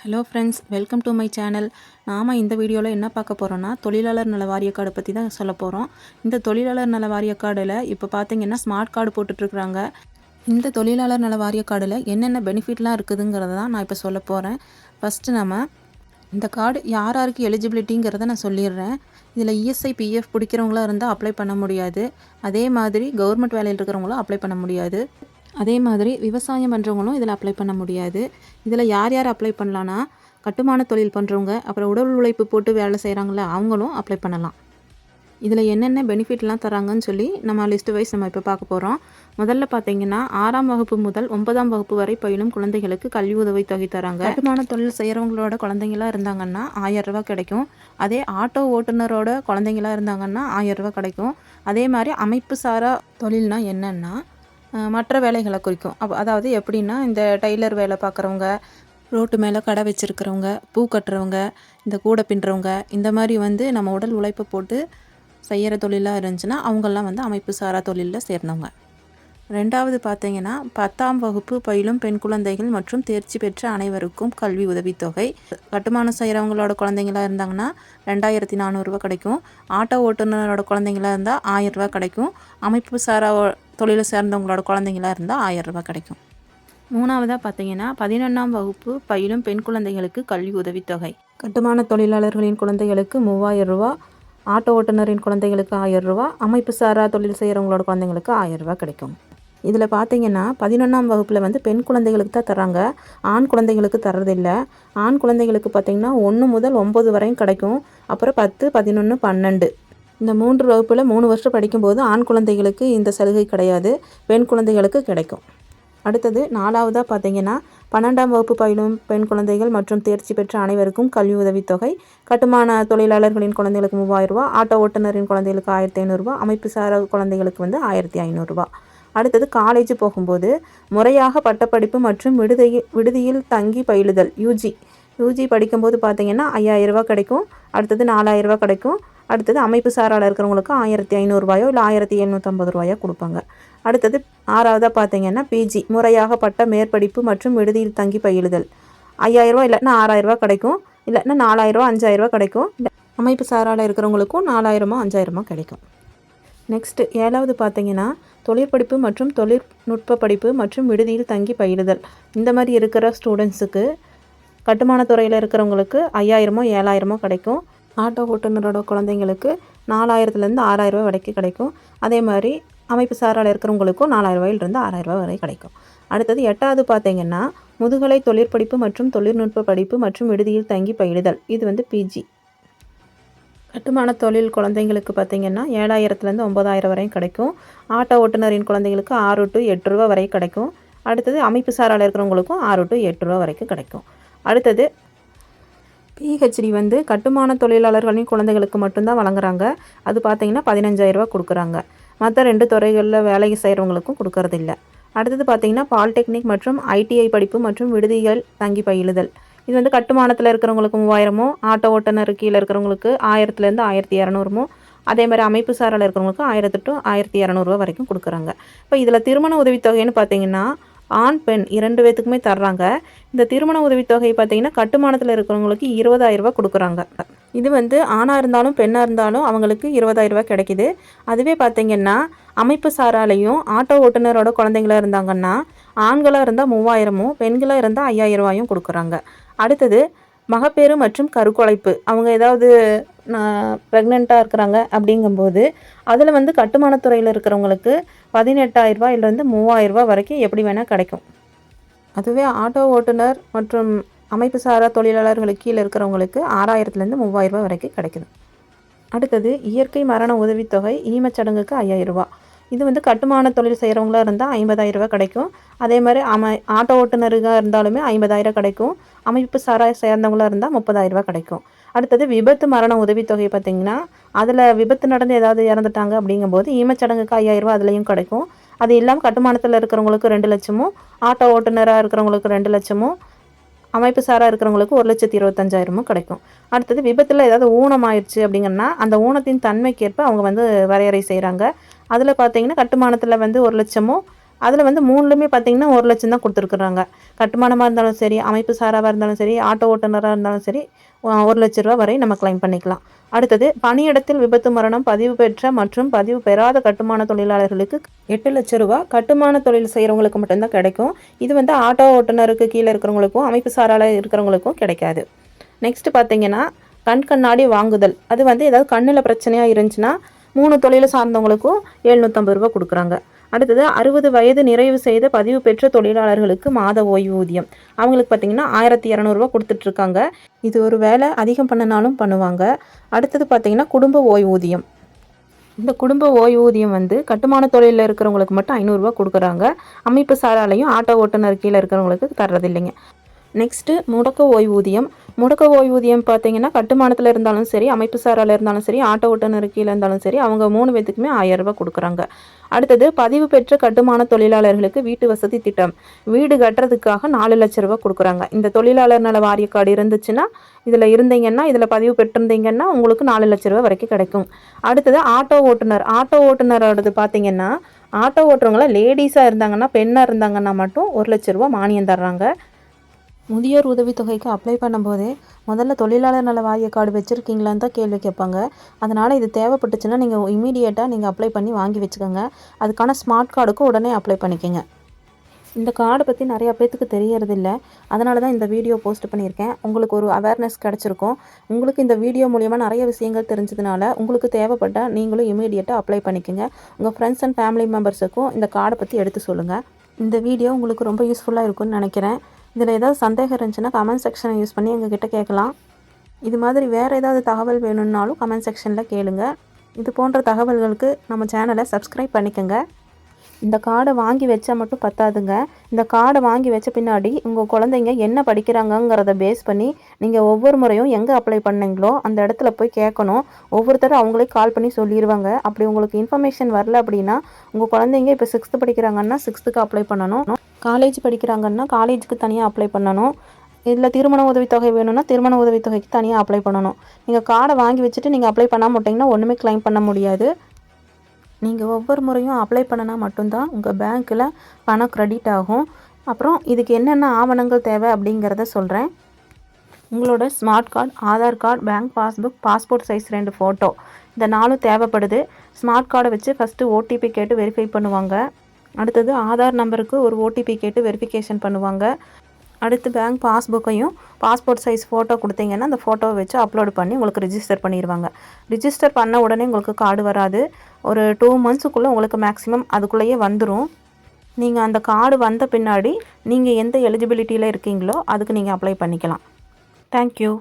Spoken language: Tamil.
Hello friends, welcome to my channel. நாம் இந்த வீடியோவில் என்ன பார்க்க போகிறோன்னா, தொழிலாளர் நல வாரிய கார்டை பற்றி தான் சொல்ல போகிறோம். இந்த தொழிலாளர் நல வாரிய கார்டில் இப்போ பார்த்தீங்கன்னா ஸ்மார்ட் கார்டு போட்டுட்ருக்குறாங்க. இந்த தொழிலாளர் நல வாரிய கார்டில் என்னென்ன பெனிஃபிட்லாம் இருக்குதுங்கிறத தான் நான் இப்போ சொல்ல போகிறேன். ஃபஸ்ட்டு நம்ம இந்த கார்டு யாருக்கு எலிஜிபிலிட்டிங்கிறத நான் சொல்லிடுறேன். இதில் இஎஸ்ஐ பிஎஃப் பிடிக்கிறவங்களாக இருந்தால் அப்ளை பண்ண முடியாது. அதே மாதிரி கவர்மெண்ட் வேலையில் இருக்கிறவங்களும் அப்ளை பண்ண முடியாது. அதே மாதிரி விவசாயம் பண்ணுறவங்களும் இதில் அப்ளை பண்ண முடியாது. இதில் யார் அப்ளை பண்ணலான்னா, கட்டுமான தொழில் பண்ணுறவங்க, அப்புறம் உடல் உழைப்பு போட்டு வேலை செய்கிறாங்கள அவங்களும் அப்ளை பண்ணலாம். இதில் என்னென்ன பெனிஃபிட்லாம் தராங்கன்னு சொல்லி நம்ம லிஸ்ட் வைஸ் நம்ம இப்போ பார்க்க போகிறோம். முதல்ல பார்த்தீங்கன்னா 6ஆம் வகுப்பு முதல் 9ஆம் வகுப்பு வரை பயிலும் குழந்தைகளுக்கு கல்வி உதவித்தொகை தராங்க. கட்டுமான தொழில் செய்கிறவங்களோட குழந்தைங்களாக இருந்தாங்கன்னா 1000 ரூபா கிடைக்கும். அதே ஆட்டோ ஓட்டுநரோட குழந்தைங்களாக இருந்தாங்கன்னா 1000 ரூபா கிடைக்கும். அதே மாதிரி அமைப்பு சாரா தொழில்னா என்னென்னா மற்ற வேலைகளை குறிக்கும். அதாவது எப்படின்னா, இந்த டெய்லர் வேலை பார்க்குறவங்க, ரோட்டு மேலே கடை வச்சுருக்கிறவங்க, பூ கட்டுறவங்க, இந்த கூடை பின்னுறவங்க, இந்த மாதிரி நம்ம உடல் உழைப்பை போட்டு செய்கிற தொழிலாக இருந்துச்சுன்னா அவங்கெல்லாம் அமைப்பு சாரா தொழிலில் சேர்ந்தவங்க. ரெண்டாவது பார்த்தீங்கன்னா 10ஆம் வகுப்பு பயிலும் பெண் குழந்தைகள் மற்றும் தேர்ச்சி பெற்ற அனைவருக்கும் கல்வி உதவித்தொகை. கட்டுமானம் செய்கிறவங்களோட குழந்தைங்களாக இருந்தாங்கன்னா 2400 ரூபா கிடைக்கும். ஆட்டோ ஓட்டுநரோட குழந்தைங்களாக இருந்தால் 1000 ரூபா கிடைக்கும். அமைப்பு சாரா தொழிலை சேர்ந்தவங்களோட குழந்தைங்களாக இருந்தால் 1000 ரூபா கிடைக்கும். மூணாவதாக பார்த்தீங்கன்னா 11ஆம் வகுப்பு பயிலும் பெண் குழந்தைகளுக்கு கல்வி உதவித்தொகை. கட்டுமான தொழிலாளர்களின் குழந்தைகளுக்கு 3000 ரூபா, ஆட்டோ ஓட்டுநரின் குழந்தைகளுக்கு 1000 ரூபா, அமைப்பு சாரா தொழில் செய்கிறவங்களோட குழந்தைங்களுக்கு 1000 ரூபா கிடைக்கும். இதில் பார்த்தீங்கன்னா 11ஆம் வகுப்பில் பெண் குழந்தைகளுக்கு தான் தராங்க, ஆண் குழந்தைகளுக்கு தரதில்லை. ஆண் குழந்தைகளுக்கு பார்த்திங்கன்னா 1 முதல் 9 வரையும் கிடைக்கும். அப்புறம் 10, 11, 12 இந்த 3 வகுப்பில் 3 வருஷம் படிக்கும்போது ஆண் குழந்தைகளுக்கு இந்த சலுகை கிடையாது, பெண் குழந்தைகளுக்கு கிடைக்கும். அடுத்தது 4ஆவதாக பார்த்தீங்கன்னா 12ஆம் வகுப்பு பயிலும் பெண் குழந்தைகள் மற்றும் தேர்ச்சி பெற்ற அனைவருக்கும் கல்வி உதவித்தொகை. கட்டுமான தொழிலாளர்களின் குழந்தைகளுக்கு 3000 ரூபா, ஆட்டோ ஓட்டுநரின் குழந்தைகளுக்கு 1500 ரூபா, அமைப்பு சாரா குழந்தைகளுக்கு 1500 ரூபா. அடுத்தது காலேஜ் போகும்போது முறையாக பட்டப்படிப்பு மற்றும் விடுதியில் தங்கி பயிலுதல் யூஜி படிக்கும்போது பார்த்தீங்கன்னா 5000 ரூபா கிடைக்கும். அடுத்தது 4000 ரூபா கிடைக்கும். அடுத்தது அமைப்பு சாரால் இருக்கிறவங்களுக்கு 1500 ரூபாயோ இல்லை 1750 ரூபாயோ கொடுப்பாங்க. அடுத்தது 6ஆவதாக பார்த்தீங்கன்னா பிஜி முறையாக பட்ட மேற்படிப்பு மற்றும் விடுதியில் தங்கி பயிலுதல். 5000 ரூபா இல்லைன்னா 6000 ரூபா கிடைக்கும். இல்லைன்னா 4000 ரூபா 5000 ரூபா கிடைக்கும். அமைப்பு சாரால் இருக்கிறவங்களுக்கும் 4000 5000 கிடைக்கும். நெக்ஸ்ட்டு 7ஆவது பார்த்தீங்கன்னா தொழிற்படிப்பு மற்றும் தொழில்நுட்ப படிப்பு மற்றும் விடுதியில் தங்கி பயிலுதல். இந்த மாதிரி இருக்கிற ஸ்டூடெண்ட்ஸுக்கு கட்டுமானத்துறையில் இருக்கிறவங்களுக்கு 5000 7000 கிடைக்கும். ஆட்டோ ஓட்டுநரோட குழந்தைங்களுக்கு 4000லேருந்து 6000 ரூபா வரைக்கும் கிடைக்கும். அதே மாதிரி அமைப்பு சாரால் இருக்கிறவங்களுக்கும் 4000 ரூபாயிலிருந்து 6000 ரூபா வரை கிடைக்கும். அடுத்தது 8ஆவது பார்த்தீங்கன்னா முதுகலை தொழிற்படிப்பு மற்றும் தொழில்நுட்ப படிப்பு மற்றும் விடுதியில் தங்கி பயிலுதல். இது பிஜி. கட்டுமான தொழில் குழந்தைங்களுக்கு பார்த்திங்கன்னா 7000லேருந்து 9000 வரையும் கிடைக்கும். ஆட்டோ ஓட்டுநரின் குழந்தைங்களுக்கு 6 to 8 ரூபா வரை கிடைக்கும். அடுத்தது அமைப்பு சாரால் இருக்கிறவங்களுக்கும் 6 to 8 ரூபா வரைக்கும் கிடைக்கும். அடுத்தது பிஹெச்டி கட்டுமான தொழிலாளர்களின் குழந்தைகளுக்கு மட்டும்தான் வழங்குறாங்க. அது பார்த்திங்கன்னா 15000 ரூபா கொடுக்குறாங்க. மற்ற 2 துறைகளில் வேலை செய்கிறவங்களுக்கும் கொடுக்கறதில்ல. அடுத்தது பார்த்திங்கன்னா பாலிடெக்னிக் மற்றும் ஐடிஐ படிப்பு மற்றும் விடுதிகள் தங்கி பயிலுதல். இது கட்டுமானத்தில் இருக்கிறவங்களுக்கு 3000, ஆட்டோ ஓட்டுநர் கீழே இருக்கிறவங்களுக்கு 1000லேருந்து 1200, அதே மாதிரி அமைப்பு சாரால் இருக்கிறவங்களுக்கு 1000 to 1200 ரூபா வரைக்கும் கொடுக்குறாங்க. இப்போ இதில் திருமண உதவித்தொகைன்னு பார்த்தீங்கன்னா ஆண் பெண் 2 பேத்துக்குமே தர்றாங்க. இந்த திருமண உதவித்தொகை பார்த்திங்கன்னா கட்டுமானத்தில் இருக்கிறவங்களுக்கு 20000 ரூபா கொடுக்குறாங்க. இது ஆணாக இருந்தாலும் பெண்ணாக இருந்தாலும் அவங்களுக்கு 20000 ரூபா கிடைக்கிது. அதுவே பார்த்திங்கன்னா அமைப்பு சாராலையும் ஆட்டோ ஓட்டுநரோட குழந்தைங்களாக இருந்தாங்கன்னா ஆண்களாக இருந்தால் 3000, பெண்களாக இருந்தால் 5000 ரூபாயும் கொடுக்குறாங்க. அடுத்தது மகப்பேறு மற்றும் கருக்கலைப்பு. அவங்க ஏதாவது ப்ரெக்னெண்ட்டாக இருக்கிறாங்க அப்படிங்கும்போது அதில் கட்டுமானத்துறையில் இருக்கிறவங்களுக்கு 18000 ரூபாயிலிருந்து 3000 ரூபா வரைக்கும் எப்படி வேணால் கிடைக்கும். அதுவே ஆட்டோ ஓட்டுநர் மற்றும் அமைப்பு சாரா தொழிலாளர்களுக்கு கீழே இருக்கிறவங்களுக்கு 6000லேருந்து 3000 ரூபா வரைக்கும் கிடைக்குது. அடுத்தது இயற்கை மரண உதவித்தொகை. ஈமச்சடங்குக்கு 5000 ரூபா. இது கட்டுமான தொழில் செய்கிறவங்களா இருந்தால் 50000 ரூபா கிடைக்கும். அதே மாதிரி ஆட்டோ ஓட்டுநருக்காக இருந்தாலுமே 50000 கிடைக்கும். அமைப்பு சாரா சேர்ந்தவங்களாக இருந்தால் 30000 ரூபா கிடைக்கும். அடுத்தது விபத்து மரண உதவித்தொகை பார்த்திங்கன்னா அதில் விபத்து நடந்து ஏதாவது இறந்துட்டாங்க அப்படிங்கும்போது ஈமச்சடங்குக்கு 5000 ரூபா அதுலேயும் கிடைக்கும். அது இல்லாமல் கட்டுமானத்தில் இருக்கிறவங்களுக்கு 2 லட்சமும், ஆட்டோ ஓட்டுநராக இருக்கிறவங்களுக்கு 2 லட்சமும், அமைப்பு சாரா இருக்கிறவங்களுக்கு 1,25,000 கிடைக்கும். அடுத்தது விபத்தில் ஏதாவது ஊனம் ஆயிடுச்சு அப்படிங்கன்னா அந்த ஊனத்தின் தன்மைக்கேற்ப அவங்க வரையறை செய்கிறாங்க. அதில் பார்த்தீங்கன்னா கட்டுமானத்தில் 1 லட்சமும், அதில் வந்து 3லுமே பார்த்தீங்கன்னா 1 லட்சம் தான் கொடுத்துருக்குறாங்க. கட்டுமானமாக இருந்தாலும் சரி, அமைப்பு சாராவாக இருந்தாலும் சரி, ஆட்டோ ஓட்டுநராக இருந்தாலும் சரி, 1 லட்ச ரூபா வரை நம்ம கிளைம் பண்ணிக்கலாம். அடுத்தது பணியிடத்தில் விபத்து மரணம் பதிவு பெற்ற மற்றும் பதிவு பெறாத கட்டுமான தொழிலாளர்களுக்கு 8 லட்ச ரூபா கட்டுமான தொழில் செய்கிறவங்களுக்கு மட்டும்தான் கிடைக்கும். இது வந்து ஆட்டோ ஓட்டுநருக்கு கீழே இருக்கிறவங்களுக்கும் அமைப்பு சாரால இருக்கிறவங்களுக்கும் கிடைக்காது. நெக்ஸ்ட் பார்த்தீங்கன்னா கண்ணாடி வாங்குதல். அது வந்து ஏதாவது கண்ணில் பிரச்சனையாக இருந்துச்சுன்னா 3 தொழிலை சார்ந்தவங்களுக்கும் 750 ரூபா கொடுக்குறாங்க. அடுத்தது 60 வயது நிறைவு செய்த பதிவு பெற்ற தொழிலாளர்களுக்கு மாத ஓய்வூதியம். அவங்களுக்கு பார்த்தீங்கன்னா 1200 ரூபா கொடுத்துட்ருக்காங்க. இது ஒரு வேலை அதிகம் பண்ணினாலும் பண்ணுவாங்க. அடுத்தது பார்த்தீங்கன்னா குடும்ப ஓய்வூதியம். இந்த குடும்ப ஓய்வூதியம் வந்து கட்டுமான தொழிலில் இருக்கிறவங்களுக்கு மட்டும் 500 ரூபா கொடுக்குறாங்க. அமைப்பு சாராலையும் ஆட்டோ ஓட்டுநர் கீழே இருக்கிறவங்களுக்கு தர்றதில்லைங்க. நெக்ஸ்ட்டு முடக்க ஓய்வூதியம். முடக்க ஓய்வூதியம் பார்த்தீங்கன்னா கட்டுமானத்தில் இருந்தாலும் சரி, அமைப்பு சாரால இருந்தாலும் சரி, ஆட்டோ ஓட்டுநர் கீழே இருந்தாலும் சரி, அவங்க 3 பேத்துக்குமே 1000 ரூபா கொடுக்குறாங்க. அடுத்தது பதிவு பெற்ற கட்டுமான தொழிலாளர்களுக்கு வீட்டு வசதி திட்டம். வீடு கட்டுறதுக்காக 4 லட்ச ரூபா கொடுக்குறாங்க. இந்த தொழிலாளர் நல வாரிய கார்டு இருந்துச்சுன்னா, இதில் இருந்தீங்கன்னா, இதில் பதிவு பெற்றிருந்தீங்கன்னா உங்களுக்கு 4 லட்ச ரூபா வரைக்கும் கிடைக்கும். அடுத்தது ஆட்டோ ஓட்டுநர். ஆட்டோ ஓட்டுநரோடது பார்த்தீங்கன்னா, ஆட்டோ ஓட்டுறவங்கள லேடிஸாக இருந்தாங்கன்னா, பெண்ணாக இருந்தாங்கன்னா மட்டும் 1 லட்ச ரூபா மானியம் தர்றாங்க. முதியோர் உதவித்தொகைக்கு அப்ளை பண்ணும்போதே முதல்ல தொழிலாளர் நல வாரிய கார்டு வச்சுருக்கீங்களான்னு தான் கேள்வி கேட்பாங்க. அதனால் இது தேவைப்பட்டுச்சுன்னா நீங்கள் இமீடியட்டாக நீங்கள் அப்ளை பண்ணி வாங்கி வச்சுக்கோங்க. அதுக்கான ஸ்மார்ட் கார்டுக்கும் உடனே அப்ளை பண்ணிக்கோங்க. இந்த கார்டை பற்றி நிறையா பேத்துக்கு தெரியறதில்ல. அதனால தான் இந்த வீடியோ போஸ்ட் பண்ணியிருக்கேன். உங்களுக்கு ஒரு அவேர்னஸ் கிடச்சிருக்கும். உங்களுக்கு இந்த வீடியோ மூலிமா நிறைய விஷயங்கள் தெரிஞ்சதுனால உங்களுக்கு தேவைப்பட்டால் நீங்களும் இமீடியட்டாக அப்ளை பண்ணிக்கோங்க. உங்கள் ஃப்ரெண்ட்ஸ் அண்ட் ஃபேமிலி மெம்பர்ஸுக்கும் இந்த கார்டை பற்றி எடுத்து சொல்லுங்கள். இந்த வீடியோ உங்களுக்கு ரொம்ப யூஸ்ஃபுல்லாக இருக்கும்னு நினைக்கிறேன். இதில் ஏதாவது சந்தேகம் இருந்துச்சுன்னா கமெண்ட் செக்ஷனை யூஸ் பண்ணி எங்ககிட்ட கேட்கலாம். இது மாதிரி வேறு ஏதாவது தகவல் வேணும்னாலும் கமெண்ட் செக்ஷனில் கேளுங்க. இது போன்ற தகவல்களுக்கு நம்ம சேனலை சப்ஸ்கிரைப் பண்ணிக்கோங்க. இந்த கார்டை வாங்கி வச்சா மட்டும் பத்தாதுங்க. இந்த கார்டை வாங்கி வச்ச பின்னாடி உங்கள் குழந்தைங்க என்ன படிக்கிறாங்கங்கிறத பேஸ் பண்ணி நீங்கள் ஒவ்வொரு முறையும் எங்கே அப்ளை பண்ணீங்களோ அந்த இடத்துல போய் கேட்கணும். ஒவ்வொருத்தரும் அவங்களே கால் பண்ணி சொல்லிடுவாங்க. அப்படி உங்களுக்கு இன்ஃபர்மேஷன் வரல அப்படின்னா உங்கள் குழந்தைங்க இப்போ 6th படிக்கிறாங்கன்னா 6th அப்ளை பண்ணணும். காலேஜ் படிக்கிறாங்கன்னா காலேஜுக்கு தனியாக அப்ளை பண்ணணும். இதில் திருமண உதவித்தொகை வேணும்னா திருமண உதவித்தொகைக்கு தனியாக அப்ளை பண்ணணும். நீங்கள் கார்டை வாங்கி வச்சுட்டு நீங்கள் அப்ளை பண்ணாமல் விட்டிங்கன்னா ஒன்றுமே கிளைம் பண்ண முடியாது. நீங்கள் ஒவ்வொரு முறையும் அப்ளை பண்ணினா மட்டும்தான் உங்கள் பேங்க்கில் பணம் க்ரெடிட் ஆகும். அப்புறம் இதுக்கு என்னென்ன ஆவணங்கள் தேவை அப்படிங்கிறத சொல்கிறேன். உங்களோட smart card, Aadhaar card, bank passbook, passport size 2 photo, இந்த 4 தேவைப்படுது. ஸ்மார்ட் கார்டை வச்சு ஃபஸ்ட்டு ஓடிபி கேட்டு வெரிஃபை பண்ணுவாங்க. அடுத்தது ஆதார் நம்பருக்கு ஒரு ஓடிபி கேட்டு வெரிஃபிகேஷன் பண்ணுவாங்க. அடுத்து பேங்க் பாஸ்புக்கையும் பாஸ்போர்ட் சைஸ் ஃபோட்டோ கொடுத்தீங்கன்னா அந்த ஃபோட்டோவை வச்சு அப்லோட் பண்ணி உங்களுக்கு ரிஜிஸ்டர் பண்ணிடுவாங்க. ரிஜிஸ்டர் பண்ண உடனே உங்களுக்கு கார்டு வராது. ஒரு 2 மந்த்ஸுக்குள்ளே உங்களுக்கு மேக்ஸிமம் அதுக்குள்ளேயே வந்துடும். நீங்கள் அந்த கார்டு வந்த பின்னாடி நீங்கள் எந்த எலிஜிபிலிட்டியில் இருக்கீங்களோ அதுக்கு நீங்கள் அப்ளை பண்ணிக்கலாம். தேங்க்யூ.